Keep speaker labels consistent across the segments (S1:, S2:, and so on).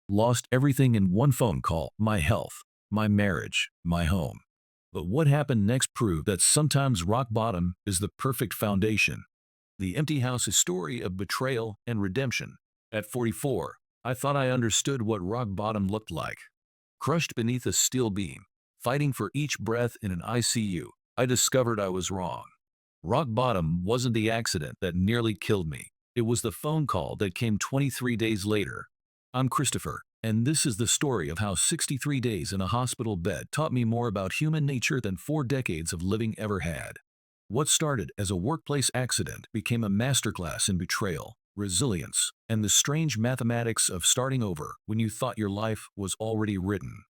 S1: Lost everything in one phone call: my health, my marriage, my home. But what happened next proved that sometimes rock bottom is the perfect foundation. The Empty House is a story of betrayal and redemption. At 44, I thought I understood what rock bottom looked like. Crushed beneath a steel beam, fighting for each breath in an ICU, I discovered I was wrong. Rock bottom wasn't the accident that nearly killed me. It was the phone call that came 23 days later. I'm Christopher, and this is the story of how 63 days in a hospital bed taught me more about human nature than 4 decades of living ever had. What started as a workplace accident became a masterclass in betrayal, resilience, and the strange mathematics of starting over when you thought your life was already written.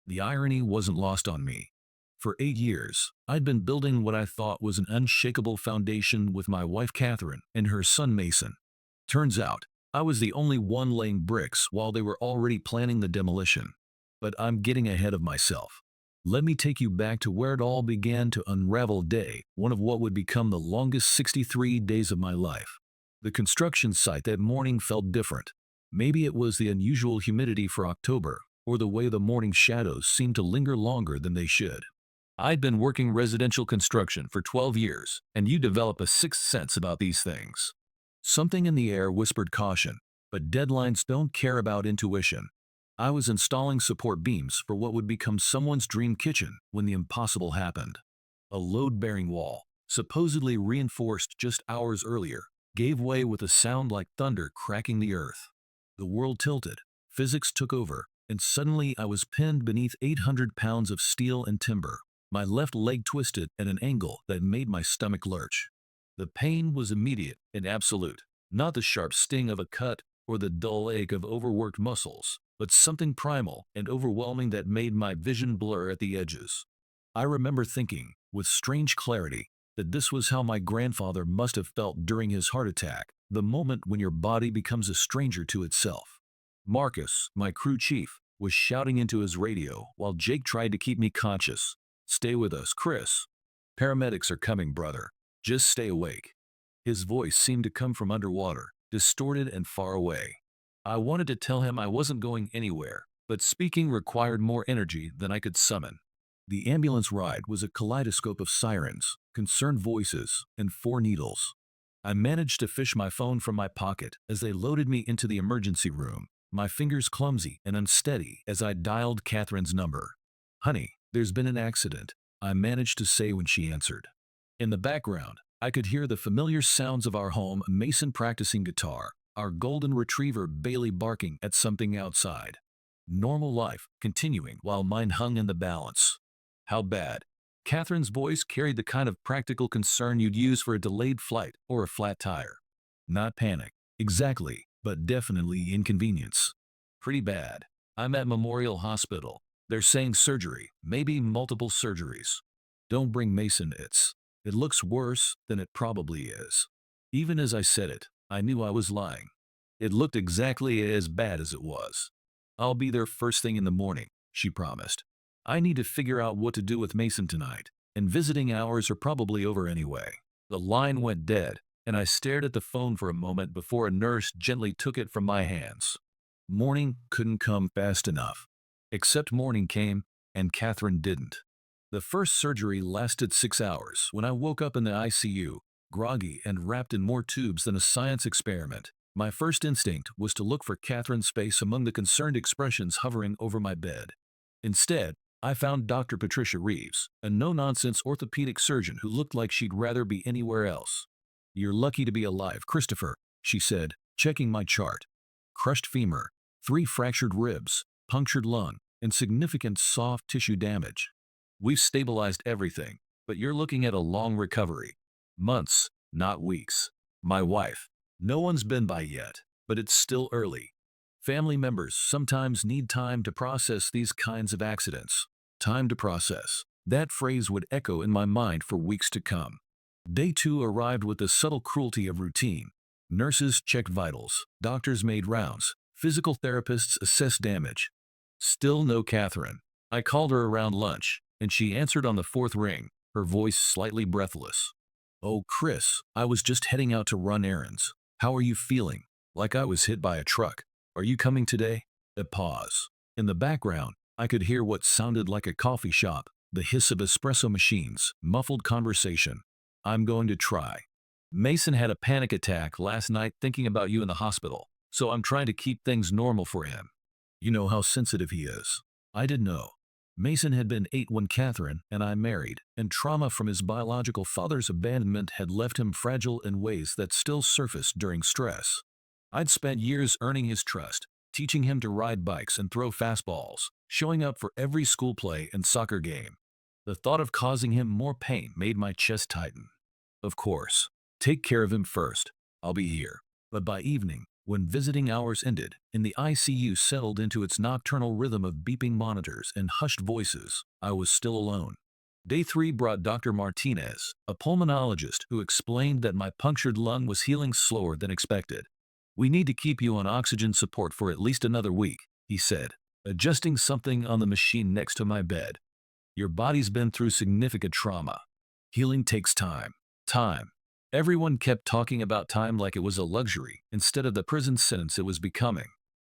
S1: The irony wasn't lost on me. For 8 years, I'd been building what I thought was an unshakable foundation with my wife Catherine and her son Mason. Turns out, I was the only one laying bricks while they were already planning the demolition. But I'm getting ahead of myself. Let me take you back to where it all began to unravel day, one of what would become the longest 63 days of my life. The construction site that morning felt different. Maybe it was the unusual humidity for October, or the way the morning shadows seemed to linger longer than they should. I'd been working residential construction for 12 years, and you develop a sixth sense about these things. Something in the air whispered caution, but deadlines don't care about intuition. I was installing support beams for what would become someone's dream kitchen when the impossible happened. A load-bearing wall, supposedly reinforced just hours earlier, gave way with a sound like thunder cracking the earth. The world tilted, physics took over, and suddenly I was pinned beneath 800 pounds of steel and timber. My left leg twisted at an angle that made my stomach lurch. The pain was immediate and absolute, not the sharp sting of a cut or the dull ache of overworked muscles, but something primal and overwhelming that made my vision blur at the edges. I remember thinking, with strange clarity, that this was how my grandfather must have felt during his heart attack, the moment when your body becomes a stranger to itself. Marcus, my crew chief, was shouting into his radio while Jake tried to keep me conscious. "Stay with us, Chris. Paramedics are coming, brother. Just stay awake." His voice seemed to come from underwater, distorted and far away. I wanted to tell him I wasn't going anywhere, but speaking required more energy than I could summon. The ambulance ride was a kaleidoscope of sirens, concerned voices, and 4 needles. I managed to fish my phone from my pocket as they loaded me into the emergency room, my fingers clumsy and unsteady as I dialed Catherine's number. "Honey, there's been an accident," I managed to say when she answered. In the background, I could hear the familiar sounds of our home: Mason practicing guitar, our golden retriever Bailey barking at something outside. Normal life continuing while mine hung in the balance. "How bad?" Catherine's voice carried the kind of practical concern you'd use for a delayed flight or a flat tire. Not panic, exactly, but definitely inconvenience. "Pretty bad. I'm at Memorial Hospital. They're saying surgery, maybe multiple surgeries." "Don't bring Mason, it looks worse than it probably is." Even as I said it, I knew I was lying. It looked exactly as bad as it was. "I'll be there first thing in the morning," she promised. "I need to figure out what to do with Mason tonight, and visiting hours are probably over anyway." The line went dead, and I stared at the phone for a moment before a nurse gently took it from my hands. Morning couldn't come fast enough. Except morning came, and Catherine didn't. The first surgery lasted 6 hours when I woke up in the ICU, groggy and wrapped in more tubes than a science experiment. My first instinct was to look for Catherine's face among the concerned expressions hovering over my bed. Instead, I found Dr. Patricia Reeves, a no-nonsense orthopedic surgeon who looked like she'd rather be anywhere else. "You're lucky to be alive, Christopher," she said, checking my chart. "Crushed femur, 3 fractured ribs, punctured lung, and significant soft tissue damage. We've stabilized everything, but you're looking at a long recovery. Months, not weeks." My wife: "No one's been by yet, but it's still early." Family members sometimes need time to process these kinds of accidents. Time to process. That phrase would echo in my mind for weeks to come. Day 2 arrived with the subtle cruelty of routine. Nurses checked vitals, doctors made rounds, physical therapists assessed damage. Still no Catherine. I called her around lunch, and she answered on the fourth ring, her voice slightly breathless. "Oh, Chris, I was just heading out to run errands. How are you feeling?" Like I was hit by a truck. "Are you coming today?" A pause. In the background, I could hear what sounded like a coffee shop, the hiss of espresso machines, muffled conversation. I'm going to try. Mason had a panic attack last night thinking about you in the hospital, so I'm trying to keep things normal for him. You know how sensitive he is. I didn't know. Mason had been 8 when Catherine and I married, and trauma from his biological father's abandonment had left him fragile in ways that still surfaced during stress. I'd spent years earning his trust, teaching him to ride bikes and throw fastballs, showing up for every school play and soccer game. The thought of causing him more pain made my chest tighten. Of course, take care of him first. I'll be here. But by evening, when visiting hours ended and the ICU settled into its nocturnal rhythm of beeping monitors and hushed voices, I was still alone. Day 3 brought Dr. Martinez, a pulmonologist who explained that my punctured lung was healing slower than expected. We need to keep you on oxygen support for at least another week, he said, adjusting something on the machine next to my bed. Your body's been through significant trauma. Healing takes time. Time. Everyone kept talking about time like it was a luxury instead of the prison sentence it was becoming.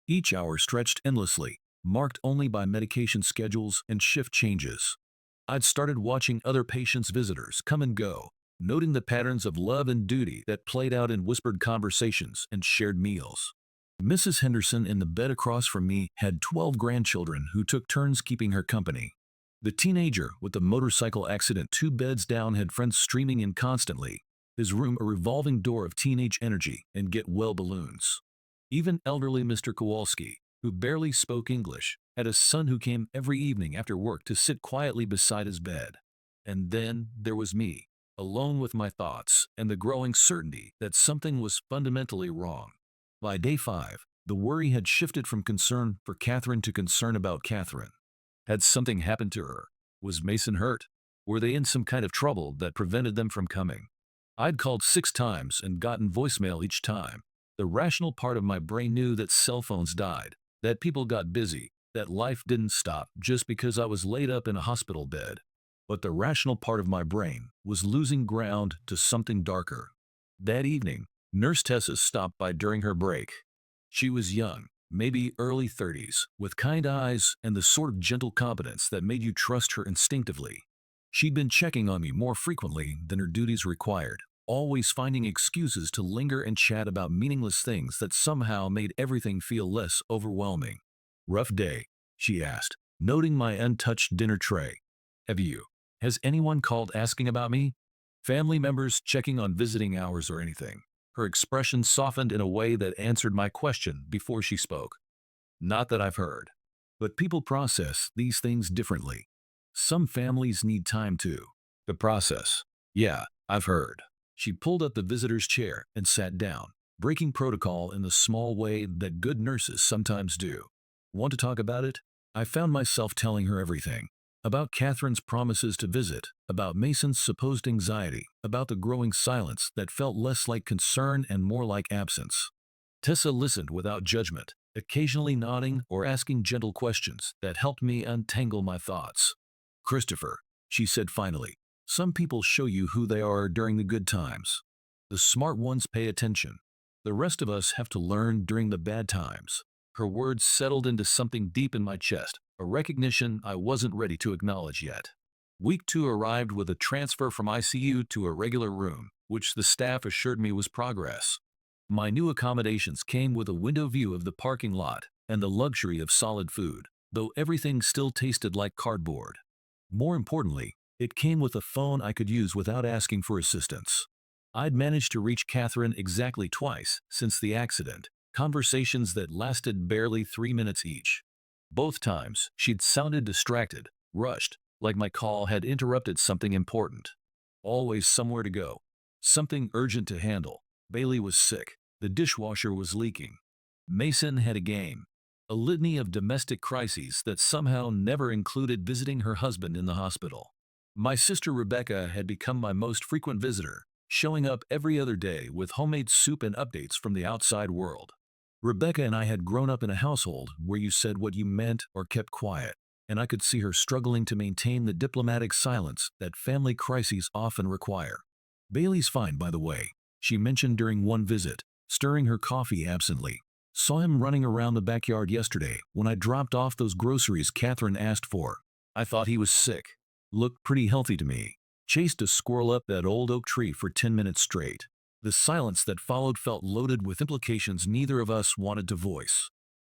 S1: Each hour stretched endlessly, marked only by medication schedules and shift changes. I'd started watching other patients' visitors come and go, noting the patterns of love and duty that played out in whispered conversations and shared meals. Mrs. Henderson in the bed across from me had 12 grandchildren who took turns keeping her company. The teenager with the motorcycle accident 2 beds down had friends streaming in constantly, his room a revolving door of teenage energy and get-well balloons. Even elderly Mr. Kowalski, who barely spoke English, had a son who came every evening after work to sit quietly beside his bed. And then there was me, alone with my thoughts and the growing certainty that something was fundamentally wrong. By day 5, the worry had shifted from concern for Catherine to concern about Catherine. Had something happened to her? Was Mason hurt? Were they in some kind of trouble that prevented them from coming? I'd called 6 times and gotten voicemail each time. The rational part of my brain knew that cell phones died, that people got busy, that life didn't stop just because I was laid up in a hospital bed. But the rational part of my brain was losing ground to something darker. That evening, Nurse Tessa stopped by during her break. She was young, maybe early 30s, with kind eyes and the sort of gentle competence that made you trust her instinctively. She'd been checking on me more frequently than her duties required, always finding excuses to linger and chat about meaningless things that somehow made everything feel less overwhelming. Rough day, she asked, noting my untouched dinner tray. Has anyone called asking about me? Family members checking on visiting hours or anything? Her expression softened in a way that answered my question before she spoke. Not that I've heard. But people process these things differently. Some families need time too. The process. Yeah, I've heard. She pulled up the visitor's chair and sat down, breaking protocol in the small way that good nurses sometimes do. Want to talk about it? I found myself telling her everything. About Catherine's promises to visit, about Mason's supposed anxiety, about the growing silence that felt less like concern and more like absence. Tessa listened without judgment, occasionally nodding or asking gentle questions that helped me untangle my thoughts. Christopher, she said finally, some people show you who they are during the good times. The smart ones pay attention. The rest of us have to learn during the bad times. Her words settled into something deep in my chest, a recognition I wasn't ready to acknowledge yet. Week 2 arrived with a transfer from ICU to a regular room, which the staff assured me was progress. My new accommodations came with a window view of the parking lot and the luxury of solid food, though everything still tasted like cardboard. More importantly, it came with a phone I could use without asking for assistance. I'd managed to reach Catherine exactly twice since the accident, conversations that lasted barely 3 minutes each. Both times, she'd sounded distracted, rushed, like my call had interrupted something important. Always somewhere to go, something urgent to handle. Bailey was sick, the dishwasher was leaking. Mason had a game, a litany of domestic crises that somehow never included visiting her husband in the hospital. My sister Rebecca had become my most frequent visitor, showing up every other day with homemade soup and updates from the outside world. Rebecca and I had grown up in a household where you said what you meant or kept quiet, and I could see her struggling to maintain the diplomatic silence that family crises often require. Bailey's fine, by the way, she mentioned during one visit, stirring her coffee absently. Saw him running around the backyard yesterday when I dropped off those groceries Catherine asked for. I thought he was sick. Looked pretty healthy to me. Chased a squirrel up that old oak tree for 10 minutes straight. The silence that followed felt loaded with implications neither of us wanted to voice.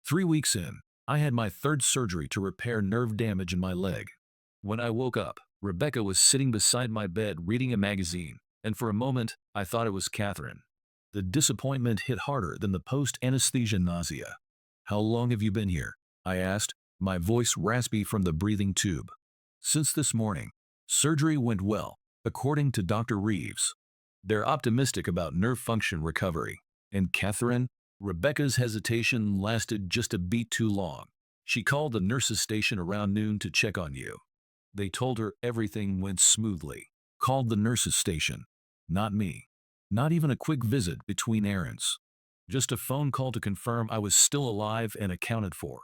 S1: 3 weeks in, I had my third surgery to repair nerve damage in my leg. When I woke up, Rebecca was sitting beside my bed reading a magazine, and for a moment, I thought it was Catherine. The disappointment hit harder than the post-anesthesia nausea. "How long have you been here?" I asked, my voice raspy from the breathing tube. "Since this morning. Surgery went well, according to Dr. Reeves. They're optimistic about nerve function recovery." And Catherine? Rebecca's hesitation lasted just a beat too long. "She called the nurse's station around noon to check on you. They told her everything went smoothly." Called the nurse's station. Not me. Not even a quick visit between errands. Just a phone call to confirm I was still alive and accounted for.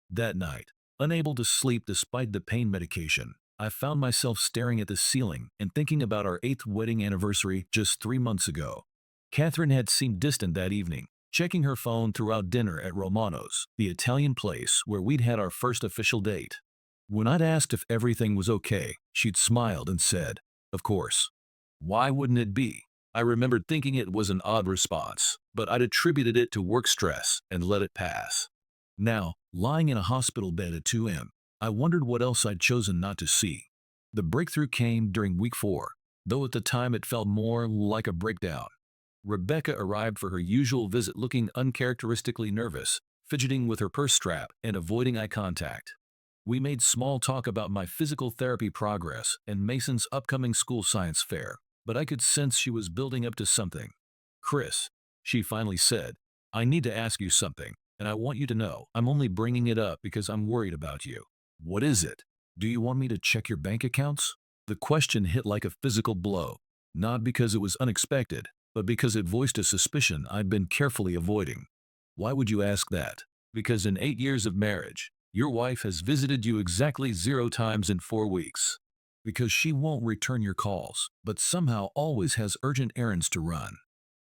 S1: That night, unable to sleep despite the pain medication, I found myself staring at the ceiling and thinking about our 8th wedding anniversary just 3 months ago. Catherine had seemed distant that evening, checking her phone throughout dinner at Romano's, the Italian place where we'd had our first official date. When I'd asked if everything was okay, she'd smiled and said, "Of course. Why wouldn't it be?" I remembered thinking it was an odd response, but I'd attributed it to work stress and let it pass. Now, lying in a hospital bed at 2 a.m., I wondered what else I'd chosen not to see. The breakthrough came during week 4, though at the time it felt more like a breakdown. Rebecca arrived for her usual visit looking uncharacteristically nervous, fidgeting with her purse strap and avoiding eye contact. We made small talk about my physical therapy progress and Mason's upcoming school science fair, but I could sense she was building up to something. "Chris," she finally said, "I need to ask you something, and I want you to know I'm only bringing it up because I'm worried about you." "What is it? Do you want me to check your bank accounts?" The question hit like a physical blow, not because it was unexpected, but because it voiced a suspicion I'd been carefully avoiding. "Why would you ask that?" "Because in 8 years of marriage, your wife has visited you exactly 0 times in 4 weeks. Because she won't return your calls, but somehow always has urgent errands to run.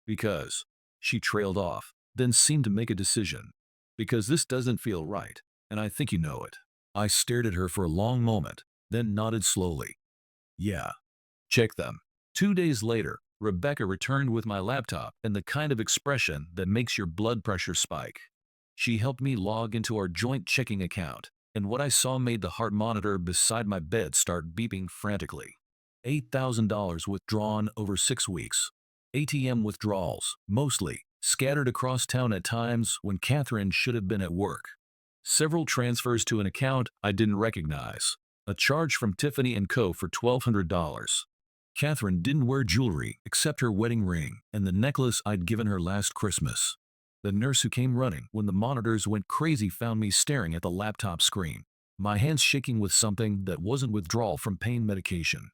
S1: Because," she trailed off, then seemed to make a decision. "Because this doesn't feel right, and I think you know it." I stared at her for a long moment, then nodded slowly. "Yeah. Check them." 2 days later, Rebecca returned with my laptop and the kind of expression that makes your blood pressure spike. She helped me log into our joint checking account, and what I saw made the heart monitor beside my bed start beeping frantically. $8,000 withdrawn over 6 weeks. ATM withdrawals, mostly, scattered across town at times when Catherine should have been at work. Several transfers to an account I didn't recognize. A charge from Tiffany & Co. for $1,200. Catherine didn't wear jewelry except her wedding ring and the necklace I'd given her last Christmas. The nurse who came running when the monitors went crazy found me staring at the laptop screen, my hands shaking with something that wasn't withdrawal from pain medication.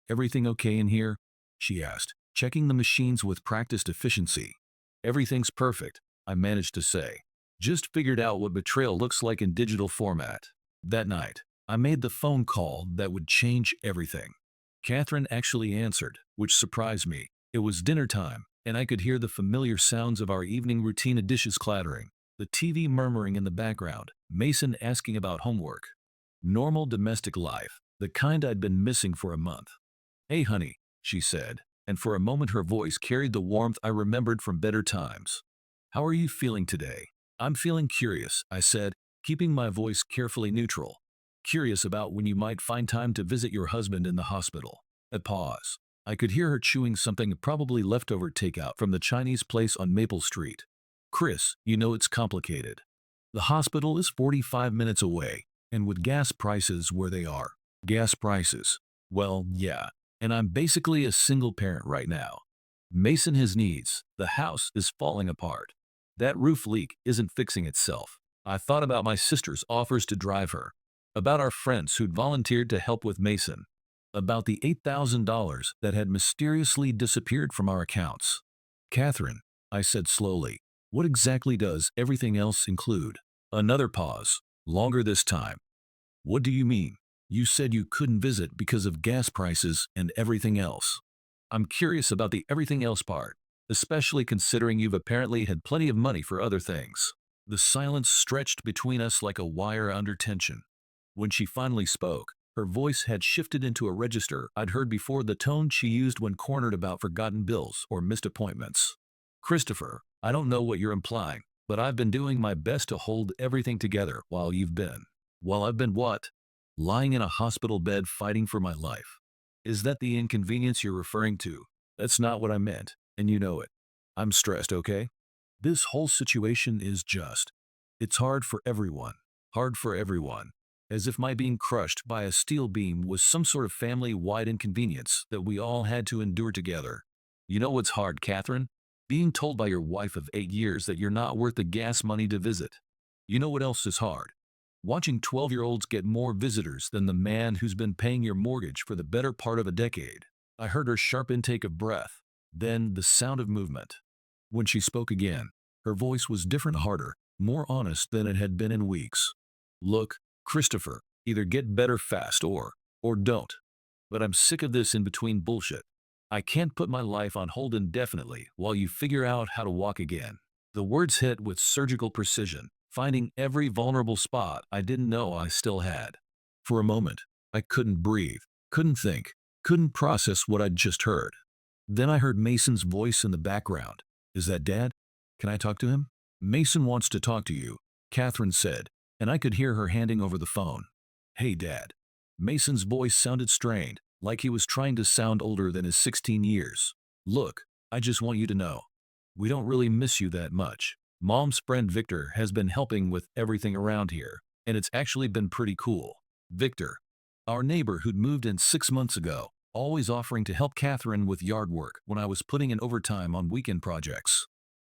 S1: "Everything okay in here?" she asked, checking the machines with practiced efficiency. "Everything's perfect," I managed to say. Just figured out what betrayal looks like in digital format. That night, I made the phone call that would change everything. Catherine actually answered, which surprised me. It was dinner time, and I could hear the familiar sounds of our evening routine of dishes clattering, the TV murmuring in the background, Mason asking about homework. Normal domestic life, the kind I'd been missing for a month. "Hey honey," she said, and for a moment her voice carried the warmth I remembered from better times. "How are you feeling today?" "I'm feeling curious," I said, keeping my voice carefully neutral. "Curious about when you might find time to visit your husband in the hospital." A pause. I could hear her chewing something, probably leftover takeout from the Chinese place on Maple Street. "Chris, you know it's complicated. The hospital is 45 minutes away, and with gas prices where they are." "Gas prices?" "Well, yeah, and I'm basically a single parent right now. Mason has needs, the house is falling apart. That roof leak isn't fixing itself." I thought about my sister's offers to drive her, about our friends who'd volunteered to help with Mason, about the $8,000 that had mysteriously disappeared from our accounts. "Catherine," I said slowly, "what exactly does everything else include?" Another pause, longer this time. "What do you mean? You said you couldn't visit because of gas prices and everything else." "I'm curious about the everything else part, especially considering you've apparently had plenty of money for other things." The silence stretched between us like a wire under tension. When she finally spoke, her voice had shifted into a register I'd heard before, the tone she used when cornered about forgotten bills or missed appointments. Christopher, I don't know what you're implying, but I've been doing my best to hold everything together while you've been. While I've been what? Lying in a hospital bed fighting for my life. Is that the inconvenience you're referring to? That's not what I meant, and you know it. I'm stressed, okay? This whole situation is just. It's hard for everyone. Hard for everyone. As if my being crushed by a steel beam was some sort of family-wide inconvenience that we all had to endure together. You know what's hard, Catherine? Being told by your wife of 8 years that you're not worth the gas money to visit. You know what else is hard? Watching 12-year-olds get more visitors than the man who's been paying your mortgage for the better part of a decade. I heard her sharp intake of breath, then the sound of movement. When she spoke again, her voice was different, harder, more honest than it had been in weeks. Look, Christopher, either get better fast or don't. But I'm sick of this in-between bullshit. I can't put my life on hold indefinitely while you figure out how to walk again. The words hit with surgical precision, finding every vulnerable spot I didn't know I still had. For a moment, I couldn't breathe, couldn't think, couldn't process what I'd just heard. Then I heard Mason's voice in the background. Is that Dad? Can I talk to him? Mason wants to talk to you, Catherine said, and I could hear her handing over the phone. Hey, Dad. Mason's voice sounded strained, like he was trying to sound older than his 16 years. Look, I just want you to know. We don't really miss you that much. Mom's friend Victor has been helping with everything around here, and it's actually been pretty cool. Victor, our neighbor who'd moved in 6 months ago, always offering to help Catherine with yard work when I was putting in overtime on weekend projects.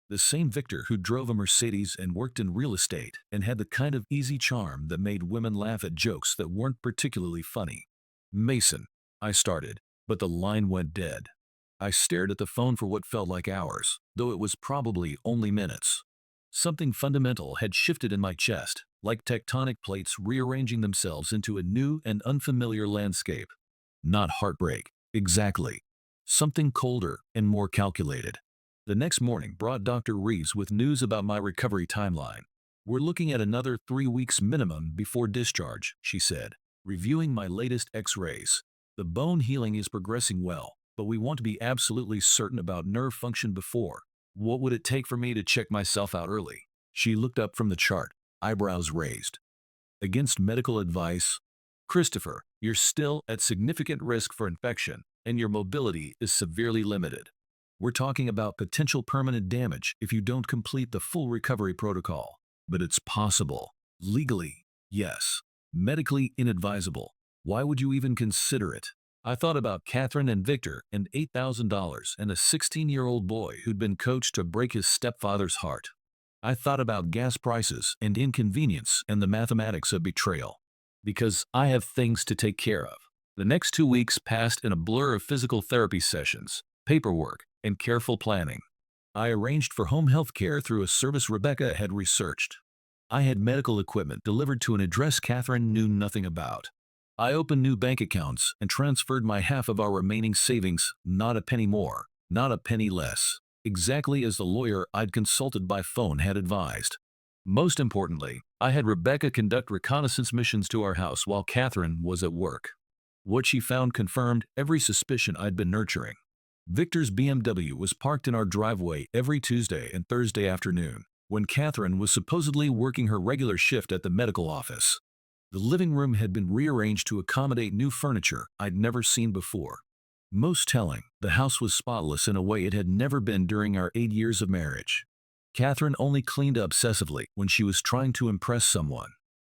S1: The same Victor who drove a Mercedes and worked in real estate and had the kind of easy charm that made women laugh at jokes that weren't particularly funny. Mason, I started, but the line went dead. I stared at the phone for what felt like hours, though it was probably only minutes. Something fundamental had shifted in my chest, like tectonic plates rearranging themselves into a new and unfamiliar landscape. Not heartbreak, exactly. Something colder and more calculated. The next morning brought Dr. Reeves with news about my recovery timeline. We're looking at another 3 weeks minimum before discharge, she said, reviewing my latest x-rays. The bone healing is progressing well, but we want to be absolutely certain about nerve function before. What would it take for me to check myself out early? She looked up from the chart, eyebrows raised. Against medical advice, Christopher, you're still at significant risk for infection, and your mobility is severely limited. We're talking about potential permanent damage if you don't complete the full recovery protocol. But it's possible. Legally, yes. Medically inadvisable. Why would you even consider it? I thought about Catherine and Victor and $8,000 and a 16-year-old boy who'd been coached to break his stepfather's heart. I thought about gas prices and inconvenience and the mathematics of betrayal. Because I have things to take care of. The next 2 weeks passed in a blur of physical therapy sessions, paperwork, and careful planning. I arranged for home health care through a service Rebecca had researched. I had medical equipment delivered to an address Catherine knew nothing about. I opened new bank accounts and transferred my half of our remaining savings, not a penny more, not a penny less, exactly as the lawyer I'd consulted by phone had advised. Most importantly, I had Rebecca conduct reconnaissance missions to our house while Catherine was at work. What she found confirmed every suspicion I'd been nurturing. Victor's BMW was parked in our driveway every Tuesday and Thursday afternoon, when Catherine was supposedly working her regular shift at the medical office. The living room had been rearranged to accommodate new furniture I'd never seen before. Most telling, the house was spotless in a way it had never been during our 8 years of marriage. Catherine only cleaned obsessively when she was trying to impress someone.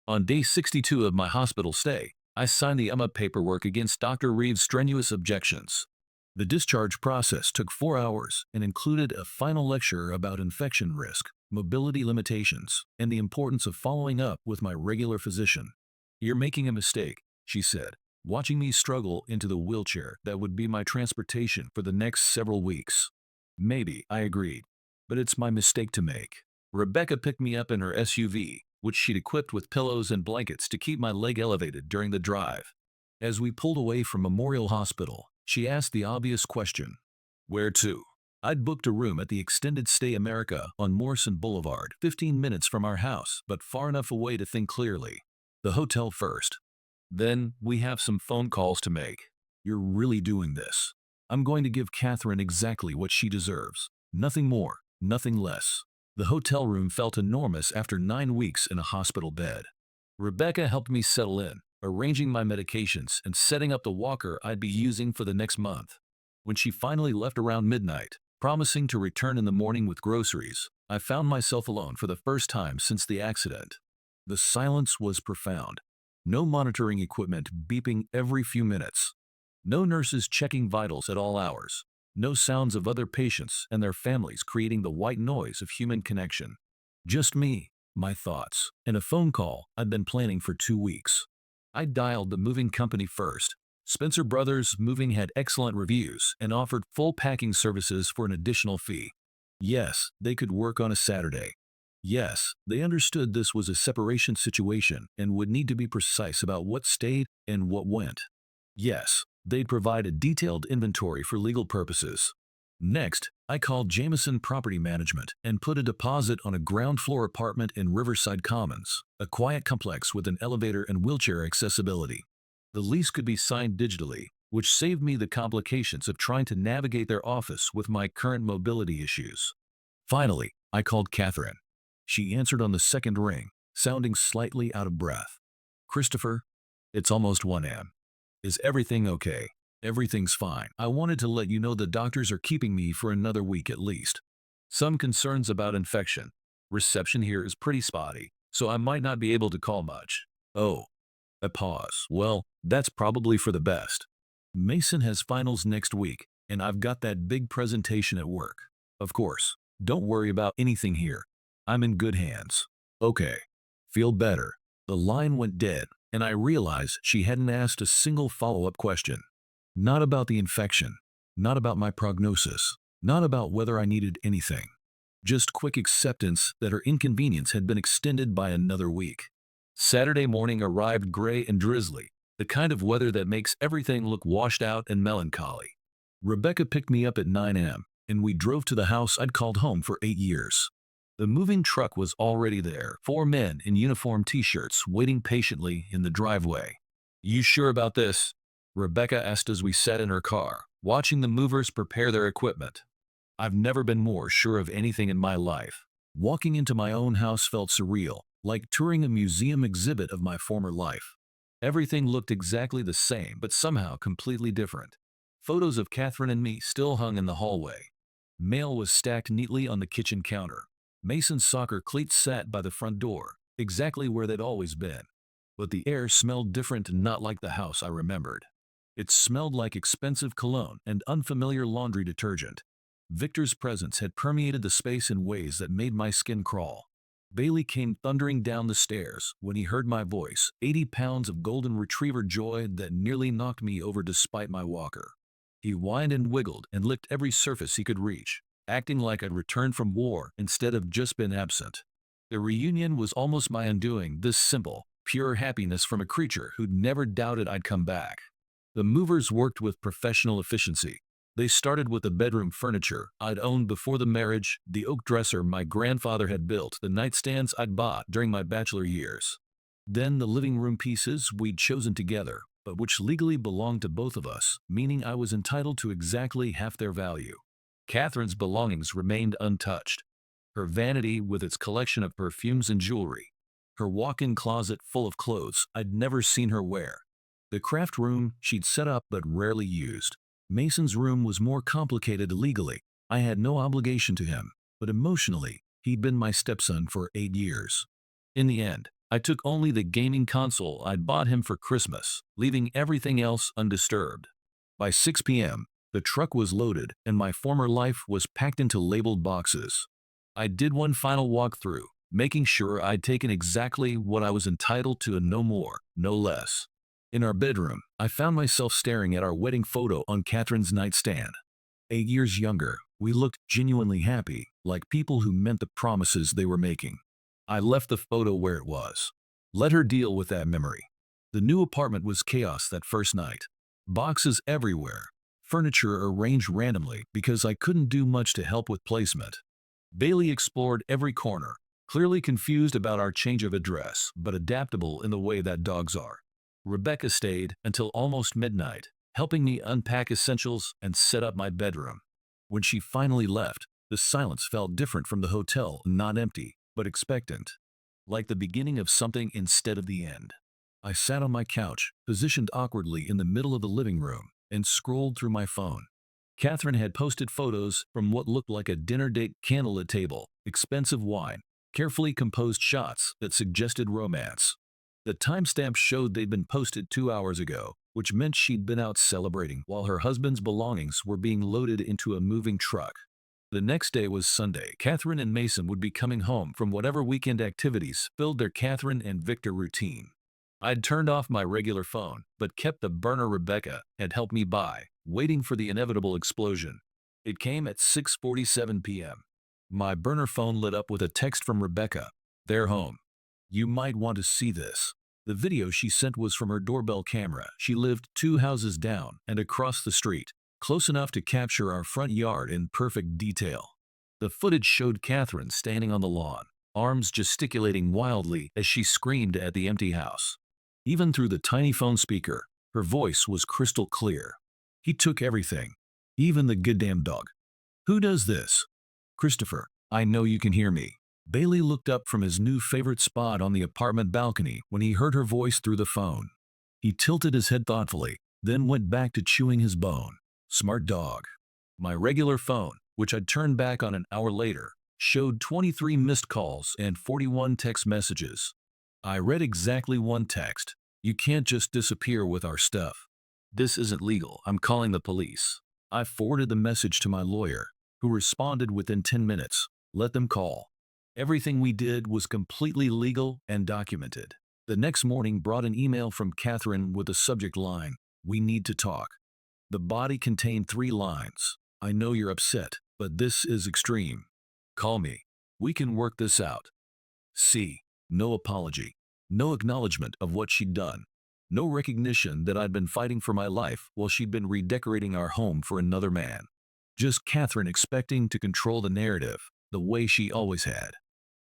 S1: On day 62 of my hospital stay, I signed the paperwork against Dr. Reeves' strenuous objections. The discharge process took 4 hours and included a final lecture about infection risk, mobility limitations, and the importance of following up with my regular physician. You're making a mistake, she said, watching me struggle into the wheelchair that would be my transportation for the next several weeks. Maybe, I agreed, but it's my mistake to make. Rebecca picked me up in her SUV, which she'd equipped with pillows and blankets to keep my leg elevated during the drive. As we pulled away from Memorial Hospital, she asked the obvious question. Where to? I'd booked a room at the Extended Stay America on Morrison Boulevard, 15 minutes from our house, but far enough away to think clearly. The hotel first. Then, we have some phone calls to make. You're really doing this. I'm going to give Catherine exactly what she deserves. Nothing more, nothing less. The hotel room felt enormous after 9 weeks in a hospital bed. Rebecca helped me settle in, arranging my medications and setting up the walker I'd be using for the next month. When she finally left around midnight, promising to return in the morning with groceries, I found myself alone for the first time since the accident. The silence was profound. No monitoring equipment beeping every few minutes. No nurses checking vitals at all hours. No sounds of other patients and their families creating the white noise of human connection. Just me, my thoughts, and a phone call I'd been planning for 2 weeks. I dialed the moving company first. Spencer Brothers Moving had excellent reviews and offered full packing services for an additional fee. Yes, they could work on a Saturday. Yes, they understood this was a separation situation and would need to be precise about what stayed and what went. Yes, they'd provide a detailed inventory for legal purposes. Next, I called Jameson Property Management and put a deposit on a ground-floor apartment in Riverside Commons, a quiet complex with an elevator and wheelchair accessibility. The lease could be signed digitally, which saved me the complications of trying to navigate their office with my current mobility issues. Finally, I called Catherine. She answered on the second ring, sounding slightly out of breath. Christopher, it's almost 1 a.m. Is everything okay? Everything's fine. I wanted to let you know the doctors are keeping me for another week at least. Some concerns about infection. Reception here is pretty spotty, so I might not be able to call much. Oh. A pause. Well, that's probably for the best. Mason has finals next week, and I've got that big presentation at work. Of course, don't worry about anything here. I'm in good hands. Okay. Feel better. The line went dead, and I realized she hadn't asked a single follow-up question. Not about the infection. Not about my prognosis. Not about whether I needed anything. Just quick acceptance that her inconvenience had been extended by another week. Saturday morning arrived gray and drizzly, the kind of weather that makes everything look washed out and melancholy. Rebecca picked me up at 9 a.m., and we drove to the house I'd called home for 8 years. The moving truck was already there, 4 men in uniform t-shirts waiting patiently in the driveway. You sure about this? Rebecca asked as we sat in her car, watching the movers prepare their equipment. I've never been more sure of anything in my life. Walking into my own house felt surreal, like touring a museum exhibit of my former life. Everything looked exactly the same, but somehow completely different. Photos of Catherine and me still hung in the hallway. Mail was stacked neatly on the kitchen counter. Mason's soccer cleats sat by the front door, exactly where they'd always been. But the air smelled different and not like the house I remembered. It smelled like expensive cologne and unfamiliar laundry detergent. Victor's presence had permeated the space in ways that made my skin crawl. Bailey came thundering down the stairs when he heard my voice, 80 pounds of golden retriever joy that nearly knocked me over despite my walker. He whined and wiggled and licked every surface he could reach, acting like I'd returned from war instead of just been absent. The reunion was almost my undoing, this simple, pure happiness from a creature who'd never doubted I'd come back. The movers worked with professional efficiency. They started with the bedroom furniture I'd owned before the marriage, the oak dresser my grandfather had built, the nightstands I'd bought during my bachelor years. Then the living room pieces we'd chosen together, but which legally belonged to both of us, meaning I was entitled to exactly half their value. Catherine's belongings remained untouched. Her vanity with its collection of perfumes and jewelry. Her walk-in closet full of clothes I'd never seen her wear. The craft room she'd set up but rarely used. Mason's room was more complicated legally. I had no obligation to him, but emotionally, he'd been my stepson for 8 years. In the end, I took only the gaming console I'd bought him for Christmas, leaving everything else undisturbed. By 6 p.m., the truck was loaded and my former life was packed into labeled boxes. I did one final walkthrough, making sure I'd taken exactly what I was entitled to and no more, no less. In our bedroom, I found myself staring at our wedding photo on Catherine's nightstand. 8 years younger, we looked genuinely happy, like people who meant the promises they were making. I left the photo where it was. Let her deal with that memory. The new apartment was chaos that first night. Boxes everywhere. furniture arranged randomly because I couldn't do much to help with placement. Bailey explored every corner, clearly confused about our change of address, but adaptable in the way that dogs are. Rebecca stayed until almost midnight, helping me unpack essentials and set up my bedroom. When she finally left, the silence felt different from the hotel, not empty, but expectant, like the beginning of something instead of the end. I sat on my couch, positioned awkwardly in the middle of the living room, and scrolled through my phone. Catherine had posted photos from what looked like a dinner date, candlelit table, expensive wine, carefully composed shots that suggested romance. The timestamp showed they'd been posted 2 hours ago, which meant she'd been out celebrating while her husband's belongings were being loaded into a moving truck. The next day was Sunday. Catherine and Mason would be coming home from whatever weekend activities filled their Catherine and Victor routine. I'd turned off my regular phone, but kept the burner Rebecca had helped me buy, waiting for the inevitable explosion. It came at 6:47 p.m. My burner phone lit up with a text from Rebecca. "They're home. You might want to see this." The video she sent was from her doorbell camera. She lived 2 houses down and across the street, close enough to capture our front yard in perfect detail. The footage showed Catherine standing on the lawn, arms gesticulating wildly as she screamed at the empty house. Even through the tiny phone speaker, her voice was crystal clear. "He took everything, even the goddamn dog. Who does this? Christopher, I know you can hear me." Bailey looked up from his new favorite spot on the apartment balcony when he heard her voice through the phone. He tilted his head thoughtfully, then went back to chewing his bone. Smart dog. My regular phone, which I'd turned back on an hour later, showed 23 missed calls and 41 text messages. I read exactly one text. "You can't just disappear with our stuff. This isn't legal. I'm calling the police." I forwarded the message to my lawyer, who responded within 10 minutes. "Let them call." Everything we did was completely legal and documented. The next morning brought an email from Catherine with the subject line, "We need to talk." The body contained 3 lines. "I know you're upset, but this is extreme. Call me. We can work this out." See, no apology, no acknowledgement of what she'd done, no recognition that I'd been fighting for my life while she'd been redecorating our home for another man. Just Catherine expecting to control the narrative, the way she always had.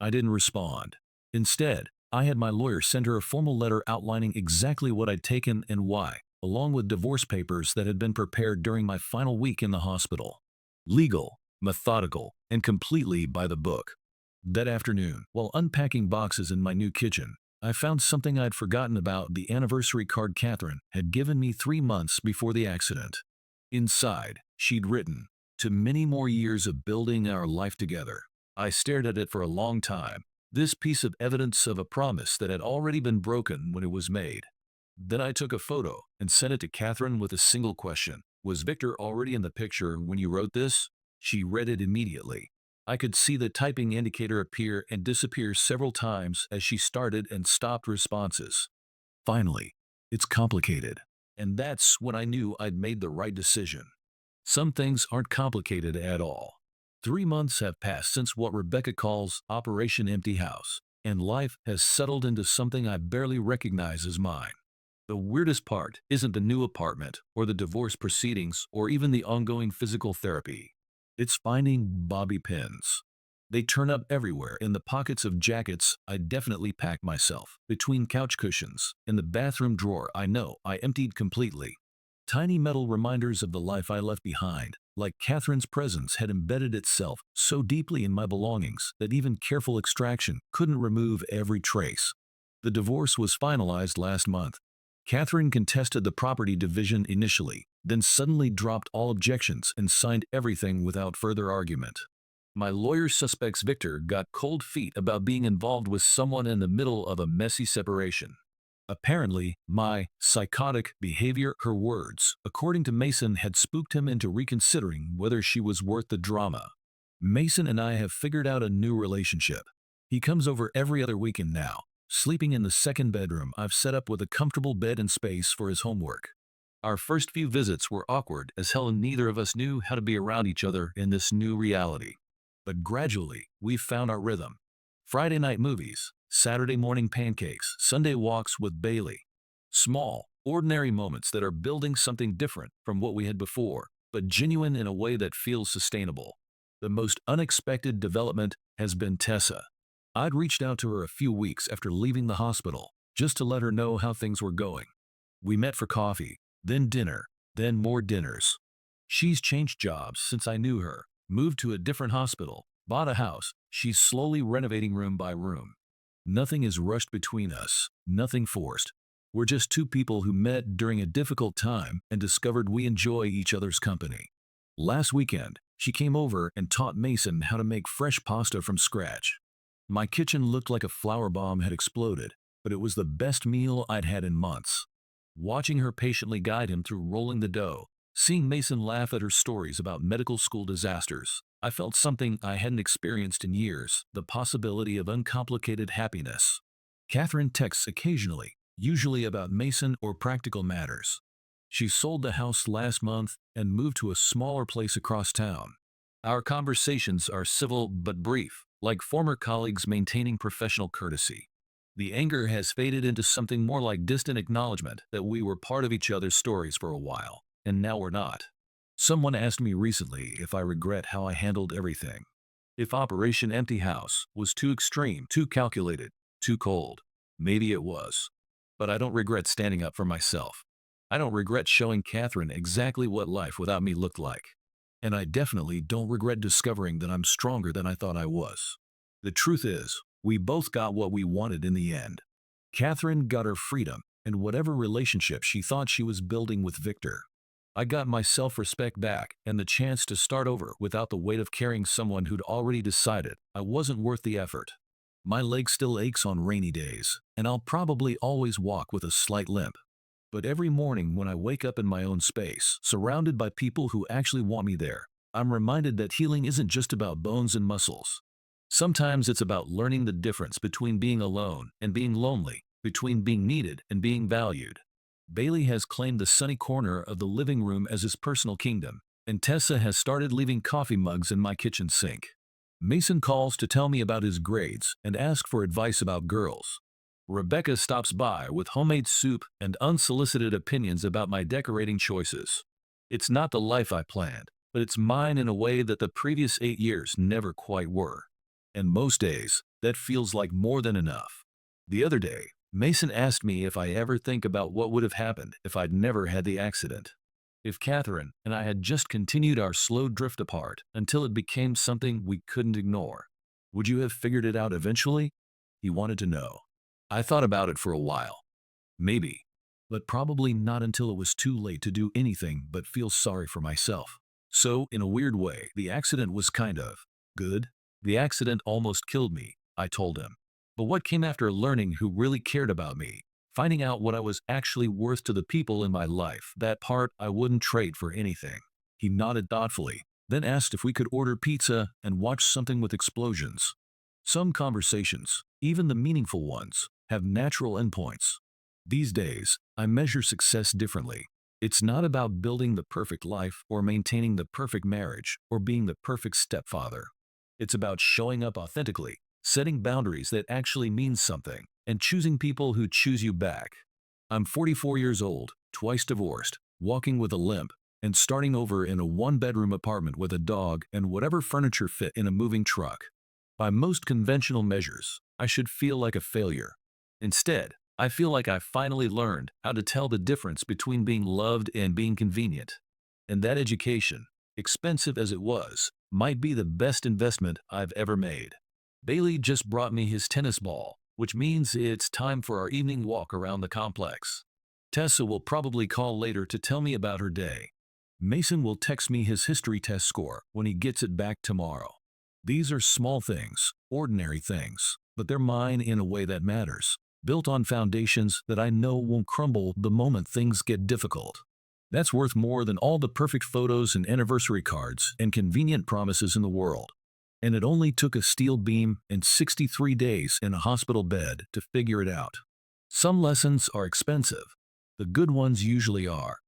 S1: I didn't respond. Instead, I had my lawyer send her a formal letter outlining exactly what I'd taken and why, along with divorce papers that had been prepared during my final week in the hospital. Legal, methodical, and completely by the book. That afternoon, while unpacking boxes in my new kitchen, I found something I'd forgotten about: the anniversary card Catherine had given me 3 months before the accident. Inside, she'd written, "To many more years of building our life together." I stared at it for a long time, this piece of evidence of a promise that had already been broken when it was made. Then I took a photo and sent it to Catherine with a single question. "Was Victor already in the picture when you wrote this?" She read it immediately. I could see the typing indicator appear and disappear several times as she started and stopped responses. Finally, "It's complicated." And that's when I knew I'd made the right decision. Some things aren't complicated at all. 3 months have passed since what Rebecca calls Operation Empty House, and life has settled into something I barely recognize as mine. The weirdest part isn't the new apartment, or the divorce proceedings, or even the ongoing physical therapy. It's finding bobby pins. They turn up everywhere: in the pockets of jackets I'd definitely packed myself, between couch cushions, in the bathroom drawer I know I emptied completely. Tiny metal reminders of the life I left behind, like Catherine's presence had embedded itself so deeply in my belongings that even careful extraction couldn't remove every trace. The divorce was finalized last month. Catherine contested the property division initially, then suddenly dropped all objections and signed everything without further argument. My lawyer suspects Victor got cold feet about being involved with someone in the middle of a messy separation. Apparently, my psychotic behavior, her words, according to Mason, had spooked him into reconsidering whether she was worth the drama. Mason and I have figured out a new relationship. He comes over every other weekend now, sleeping in the second bedroom I've set up with a comfortable bed and space for his homework. Our first few visits were awkward as hell, and neither of us knew how to be around each other in this new reality. But gradually, we've found our rhythm. Friday night movies, Saturday morning pancakes, Sunday walks with Bailey. Small, ordinary moments that are building something different from what we had before, but genuine in a way that feels sustainable. The most unexpected development has been Tessa. I'd reached out to her a few weeks after leaving the hospital, just to let her know how things were going. We met for coffee, then dinner, then more dinners. She's changed jobs since I knew her, moved to a different hospital, bought a house. She's slowly renovating room by room. Nothing is rushed between us, nothing forced. We're just two people who met during a difficult time and discovered we enjoy each other's company. Last weekend, she came over and taught Mason how to make fresh pasta from scratch. My kitchen looked like a flower bomb had exploded, but it was the best meal I'd had in months. Watching her patiently guide him through rolling the dough, seeing Mason laugh at her stories about medical school disasters, I felt something I hadn't experienced in years, the possibility of uncomplicated happiness. Catherine texts occasionally, usually about Mason or practical matters. She sold the house last month and moved to a smaller place across town. Our conversations are civil but brief, like former colleagues maintaining professional courtesy. The anger has faded into something more like distant acknowledgement that we were part of each other's stories for a while, and now we're not. Someone asked me recently if I regret how I handled everything. If Operation Empty House was too extreme, too calculated, too cold. Maybe it was. But I don't regret standing up for myself. I don't regret showing Catherine exactly what life without me looked like. And I definitely don't regret discovering that I'm stronger than I thought I was. The truth is, we both got what we wanted in the end. Catherine got her freedom and whatever relationship she thought she was building with Victor. I got my self-respect back and the chance to start over without the weight of carrying someone who'd already decided I wasn't worth the effort. My leg still aches on rainy days, and I'll probably always walk with a slight limp. But every morning when I wake up in my own space, surrounded by people who actually want me there, I'm reminded that healing isn't just about bones and muscles. Sometimes it's about learning the difference between being alone and being lonely, between being needed and being valued. Bailey has claimed the sunny corner of the living room as his personal kingdom, and Tessa has started leaving coffee mugs in my kitchen sink. Mason calls to tell me about his grades and ask for advice about girls. Rebecca stops by with homemade soup and unsolicited opinions about my decorating choices. It's not the life I planned, but it's mine in a way that the previous 8 years never quite were. And most days, that feels like more than enough. The other day, Mason asked me if I ever think about what would have happened if I'd never had the accident. If Catherine and I had just continued our slow drift apart until it became something we couldn't ignore. Would you have figured it out eventually? He wanted to know. I thought about it for a while. Maybe. But probably not until it was too late to do anything but feel sorry for myself. So, in a weird way, the accident was kind of good. The accident almost killed me, I told him. But what came after learning who really cared about me, finding out what I was actually worth to the people in my life, that part I wouldn't trade for anything. He nodded thoughtfully, then asked if we could order pizza and watch something with explosions. Some conversations, even the meaningful ones, have natural endpoints. These days, I measure success differently. It's not about building the perfect life or maintaining the perfect marriage or being the perfect stepfather. It's about showing up authentically, setting boundaries that actually mean something, and choosing people who choose you back. I'm 44 years old, twice divorced, walking with a limp, and starting over in a one-bedroom apartment with a dog and whatever furniture fit in a moving truck. By most conventional measures, I should feel like a failure. Instead, I feel like I finally learned how to tell the difference between being loved and being convenient. And that education, expensive as it was, might be the best investment I've ever made. Bailey just brought me his tennis ball, which means it's time for our evening walk around the complex. Tessa will probably call later to tell me about her day. Mason will text me his history test score when he gets it back tomorrow. These are small things, ordinary things, but they're mine in a way that matters, built on foundations that I know won't crumble the moment things get difficult. That's worth more than all the perfect photos and anniversary cards and convenient promises in the world. And it only took a steel beam and 63 days in a hospital bed to figure it out. Some lessons are expensive. The good ones usually are.